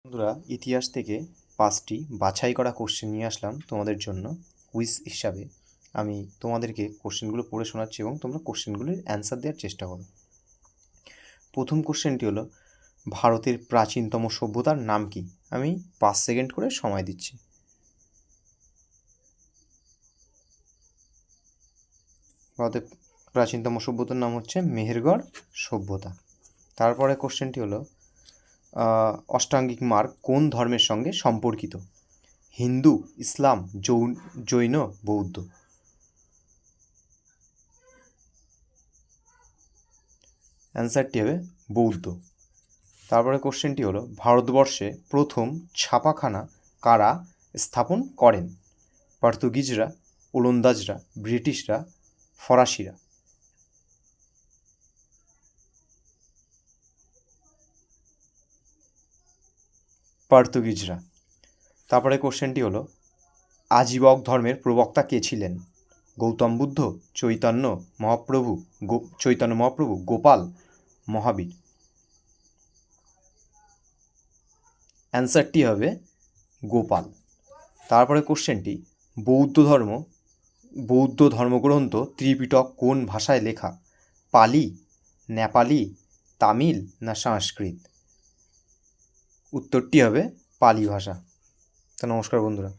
বন্ধুরা, ইতিহাস থেকে 5টি বাছাই করা কোশ্চেন নিয়ে আসলাম তোমাদের জন্য কুইজ হিসাবে। আমি তোমাদেরকে কোশ্চেনগুলো পড়ে শোনাচ্ছি এবং তোমরা কোশ্চেনগুলির অ্যান্সার দেওয়ার চেষ্টা করো। প্রথম কোশ্চেনটি হলো, ভারতের প্রাচীনতম সভ্যতার নাম কি? আমি 5 সেকেন্ড করে সময় দিচ্ছি। ভারতের প্রাচীনতম সভ্যতার নাম হচ্ছে মেহেরগড় সভ্যতা। তারপরে কোশ্চেনটি হলো, অষ্টাঙ্গিক মার্গ কোন ধর্মের সঙ্গে সম্পর্কিত? হিন্দু, ইসলাম, জৈন, বৌদ্ধ। অ্যান্সারটি হবে বৌদ্ধ। তারপরে কোশ্চেনটি হলো, ভারতবর্ষে প্রথম ছাপাখানা কারা স্থাপন করেন? পর্তুগিজরা, ওলন্দাজরা, ব্রিটিশরা, ফরাসিরা। পর্তুগিজরা। তারপরে কোশ্চেনটি হলো, আজীবক ধর্মের প্রবক্তা কে ছিলেন? গৌতম বুদ্ধ, চৈতন্য মহাপ্রভু, গোপাল, মহাবীর। অ্যান্সারটি হবে গোপাল। তারপরে কোশ্চেনটি, বৌদ্ধ ধর্মগ্রন্থ ত্রিপিটক কোন ভাষায় লেখা? পালি, নেপালি, তামিল না সংস্কৃত? উত্তরটি হবে পালি ভাষা। তো নমস্কার বন্ধুরা।